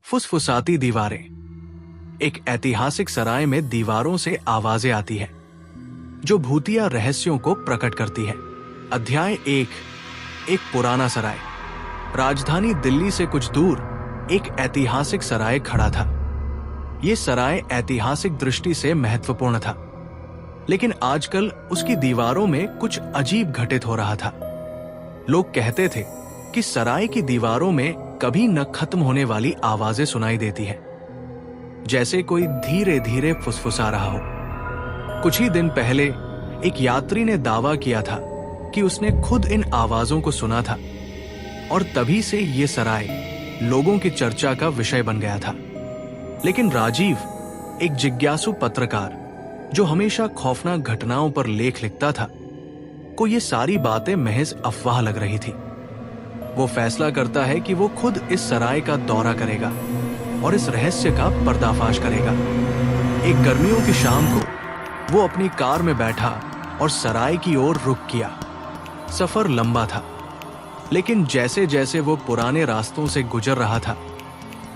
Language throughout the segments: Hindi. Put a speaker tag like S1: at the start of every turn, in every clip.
S1: फुसफुसाती दीवारें। एक ऐतिहासिक सराय में दीवारों से आवाजें आती हैं जो भूतिया रहस्यों को प्रकट करती है। अध्याय 1। एक पुराना सराय। राजधानी दिल्ली से कुछ दूर एक ऐतिहासिक सराय खड़ा था। यह सराय ऐतिहासिक दृष्टि से महत्वपूर्ण था, लेकिन आजकल उसकी दीवारों में कुछ अजीब घटित हो रहा था। लोग कहते थे कि सराय की दीवारों में कभी न खत्म होने वाली आवाजें सुनाई देती हैं, जैसे कोई धीरे धीरे फुसफुसा रहा हो। कुछ ही दिन पहले एक यात्री ने दावा किया था कि उसने खुद इन आवाजों को सुना था, और तभी से ये सराय लोगों की चर्चा का विषय बन गया था। लेकिन राजीव, एक जिज्ञासु पत्रकार जो हमेशा खौफनाक घटनाओं पर लेख लिखता था, को ये सारी बातें महज अफवाह लग रही थी। वो फैसला करता है कि वो खुद इस सराय का दौरा करेगा और इस रहस्य का पर्दाफाश करेगा। एक गर्मियों की शाम को वो अपनी कार में बैठा और सराय की ओर रुख किया। सफर लंबा था, लेकिन जैसे जैसे वो पुराने रास्तों से गुजर रहा था,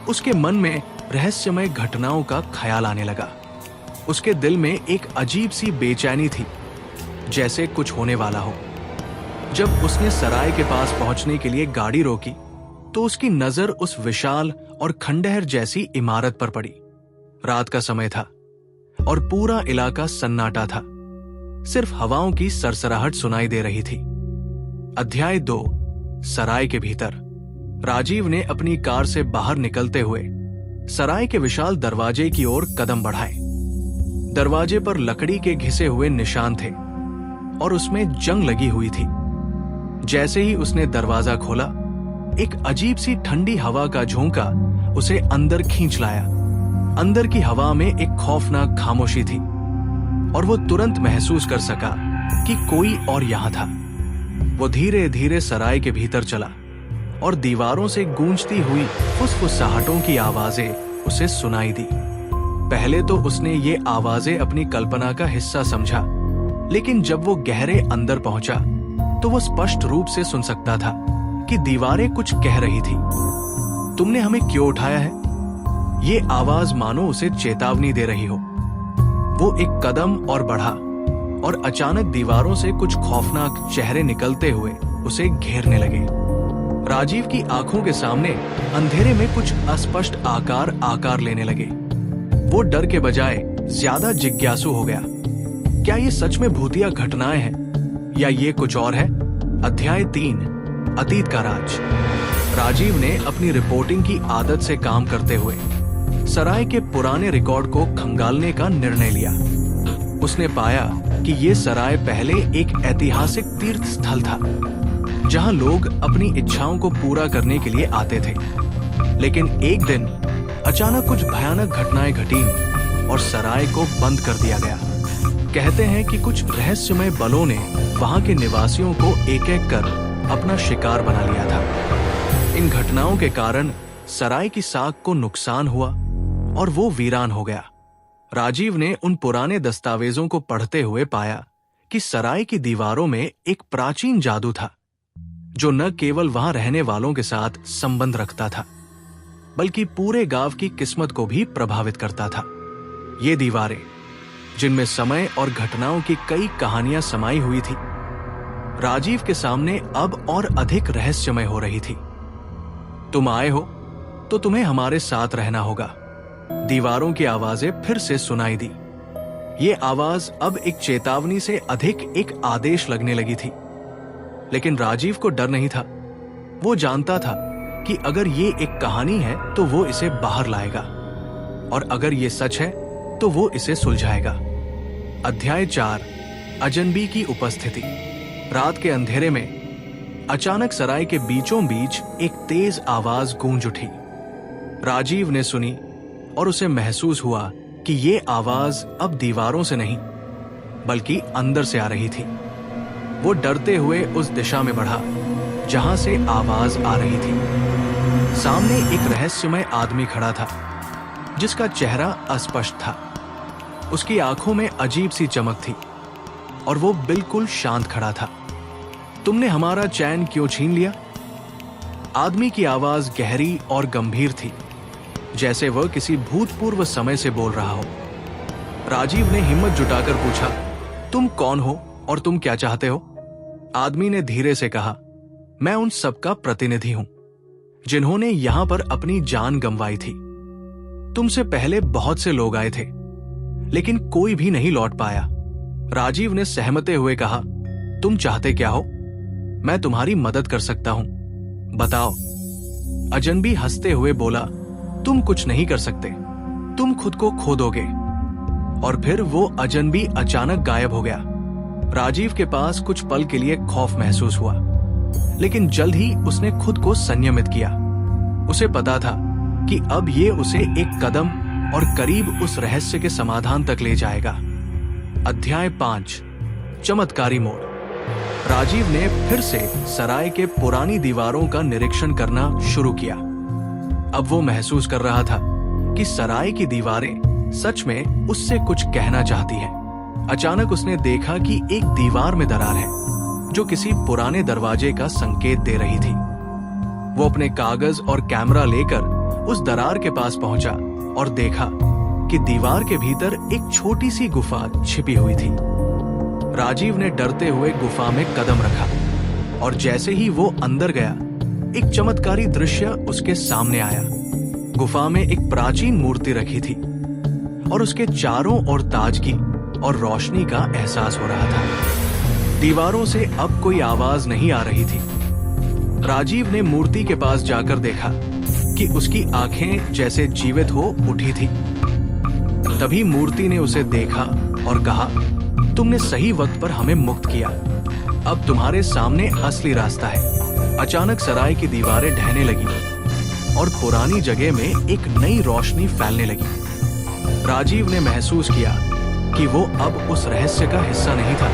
S1: उसके मन में रहस्यमय घटनाओं का ख्याल आने लगा। उसके दिल में एक अजीब सी बेचैनी थी, जैसे कुछ होने वाला हो। जब उसने सराय के पास पहुंचने के लिए गाड़ी रोकी, तो उसकी नजर उस विशाल और खंडहर जैसी इमारत पर पड़ी। रात का समय था और पूरा इलाका सन्नाटा था। सिर्फ हवाओं की सरसराहट सुनाई दे रही थी। अध्याय 2। सराय के भीतर। राजीव ने अपनी कार से बाहर निकलते हुए सराय के विशाल दरवाजे की ओर कदम बढ़ाए। दरवाजे पर लकड़ी के घिसे हुए निशान थे और उसमें जंग लगी हुई थी। जैसे ही उसने दरवाजा खोला, एक अजीब सी ठंडी हवा का झोंका उसे अंदर खींच लाया। अंदर की हवा में एक खौफनाक खामोशी थी, और वो तुरंत महसूस कर सका कि कोई और यहां था। वो धीरे धीरे सराय के भीतर चला और दीवारों से गूंजती हुई फुसफुसाहटों की आवाजें उसे सुनाई दी। पहले तो उसने ये आवाजें अपनी कल्पना का हिस्सा समझा, लेकिन जब वो गहरे अंदर पहुंचा तो वो स्पष्ट रूप से सुन सकता था कि दीवारें कुछ कह रही थी। तुमने हमें क्यों उठाया है? ये आवाज मानो उसे चेतावनी दे रही हो। वो एक कदम और बढ़ा, और अचानक दीवारों से कुछ खौफनाक चेहरे निकलते हुए उसे घेरने लगे। राजीव की आंखों के सामने अंधेरे में कुछ अस्पष्ट आकार लेने लगे। वो डर के बजाय ज्यादा जिज्ञासु हो गया। क्या ये सच में भूतिया घटनाएं हैं, या ये कुछ और है? अध्याय 3। अतीत का राज। राजीव ने अपनी रिपोर्टिंग की आदत से काम करते हुए सराय के पुराने रिकॉर्ड को खंगालने का निर्णय लिया। उसने पाया कि ये सराय पहले एक ऐतिहासिक तीर्थ स्थल था, जहां लोग अपनी इच्छाओं को पूरा करने के लिए आते थे। लेकिन एक दिन अचानक कुछ भयानक घटनाएं घटीं और सराय को बंद कर दिया गया। कहते हैं कि कुछ रहस्यमय बलों ने वहां के निवासियों को एक एक कर अपना शिकार बना लिया था। इन घटनाओं के कारण सराय की साख को नुकसान हुआ और वो वीरान हो गया। राजीव ने उन पुराने दस्तावेजों को पढ़ते हुए पाया कि सराय की दीवारों में एक प्राचीन जादू था, जो न केवल वहां रहने वालों के साथ संबंध रखता था, बल्कि पूरे गांव की किस्मत को भी प्रभावित करता था। ये दीवारें, जिनमें समय और घटनाओं की कई कहानियां समाई हुई थी, राजीव के सामने अब और अधिक रहस्यमय हो रही थी। तुम आए हो तो तुम्हें हमारे साथ रहना होगा। दीवारों की आवाजें फिर से सुनाई दी। ये आवाज अब एक चेतावनी से अधिक एक आदेश लगने लगी थी। लेकिन राजीव को डर नहीं था। वो जानता था कि अगर ये एक कहानी है तो वो इसे बाहर लाएगा, और अगर ये सच है तो वो इसे सुलझाएगा। अध्याय 4। अजनबी की उपस्थिति। रात के अंधेरे में अचानक सराय के बीचों बीच एक तेज आवाज गूंज उठी। राजीव ने सुनी और उसे महसूस हुआ कि ये आवाज अब दीवारों से नहीं, बल्कि अंदर से आ रही थी। वो डरते हुए उस दिशा में बढ़ा जहां से आवाज आ रही थी। सामने एक रहस्यमय आदमी खड़ा था, जिसका चेहरा अस्पष्ट था। उसकी आंखों में अजीब सी चमक थी और वो बिल्कुल शांत खड़ा था। तुमने हमारा चैन क्यों छीन लिया? आदमी की आवाज गहरी और गंभीर थी। जैसे वह किसी भूतपूर्व समय से बोल रहा हो। राजीव ने हिम्मत जुटाकर पूछा, तुम कौन हो और तुम क्या चाहते हो? आदमी ने धीरे से कहा, मैं उन सबका प्रतिनिधि हूं जिन्होंने यहां पर अपनी जान गंवाई थी। तुमसे पहले बहुत से लोग आए थे, लेकिन कोई भी नहीं लौट पाया। राजीव ने सहमते हुए कहा, तुम चाहते क्या हो? मैं तुम्हारी मदद कर सकता हूं, बताओ। अजनबी हंसते हुए बोला, तुम कुछ नहीं कर सकते, तुम खुद को खो दोगे। और फिर वो अजनबी अचानक गायब हो गया। राजीव के पास कुछ पल के लिए खौफ महसूस हुआ, लेकिन जल्द ही उसने खुद को संयमित किया। उसे पता था कि अब ये उसे एक कदम और करीब उस रहस्य के समाधान तक ले जाएगा। अध्याय 5, चमत्कारी मोड़। राजीव ने फिर से सराय के पुरानी दीवारों का निरीक्षण करना शुरू किया। अब वो महसूस कर रहा था कि सराय की दीवारें सच में उससे कुछ कहना चाहती हैं। अचानक उसने देखा कि एक दीवार में दरार है जो किसी पुराने दरवाजे का संकेत दे रही थी। वो अपने कागज और कैमरा लेकर उस दरार के पास पहुंचा और देखा कि दीवार के भीतर एक छोटी सी गुफा छिपी हुई थी। राजीव ने डरते हुए गुफा में कदम रखा और जैसे ही वो अंदर गया, एक चमत्कारी दृश्य उसके सामने आया। गुफा में एक प्राचीन मूर्ति रखी थी और उसके चारों ओर ताजगी और रोशनी का एहसास हो रहा था। दीवारों से अब कोई आवाज नहीं आ रही थी। राजीव ने मूर्ति के पास जाकर देखा कि उसकी आंखें जैसे जीवित हो उठी थी। तभी मूर्ति ने उसे देखा और कहा, तुमने सही वक्त पर हमें मुक्त किया। अब तुम्हारे सामने असली रास्ता है। अचानक सराय की दीवारें ढहने लगी और पुरानी जगह में एक नई रोशनी फैलने लगी। राजीव ने महसूस किया कि वो अब उस रहस्य का हिस्सा नहीं था,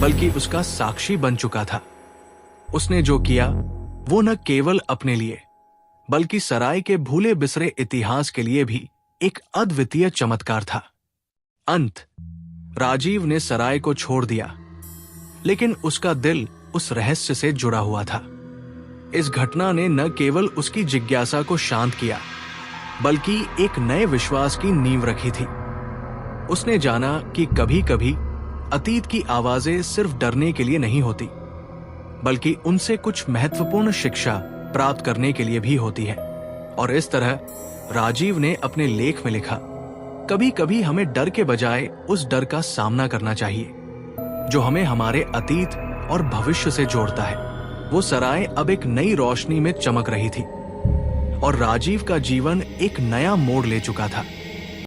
S1: बल्कि उसका साक्षी बन चुका था। उसने जो किया वो न केवल अपने लिए, बल्कि सराय के भूले बिसरे इतिहास के लिए भी एक अद्वितीय चमत्कार था। अंत। राजीव ने सराय को छोड़ दिया, लेकिन उसका दिल उस रहस्य से जुड़ा हुआ था। इस घटना ने न केवल उसकी जिज्ञासा को शांत किया, बल्कि एक नए विश्वास की नींव रखी थी। उसने जाना कि कभी-कभी अतीत की आवाजें सिर्फ डरने के लिए नहीं होती, बल्कि उनसे कुछ महत्वपूर्ण शिक्षा प्राप्त करने के लिए भी होती है। और इस तरह राजीव ने अपने लेख में लिखा, कभी-कभी हमें डर के बजाय उस डर का सामना करना चाहिए जो हमें हमारे अतीत और भविष्य से जोड़ता है। वो सराय अब एक नई रोशनी में चमक रही थी और राजीव का जीवन एक नया मोड़ ले चुका था।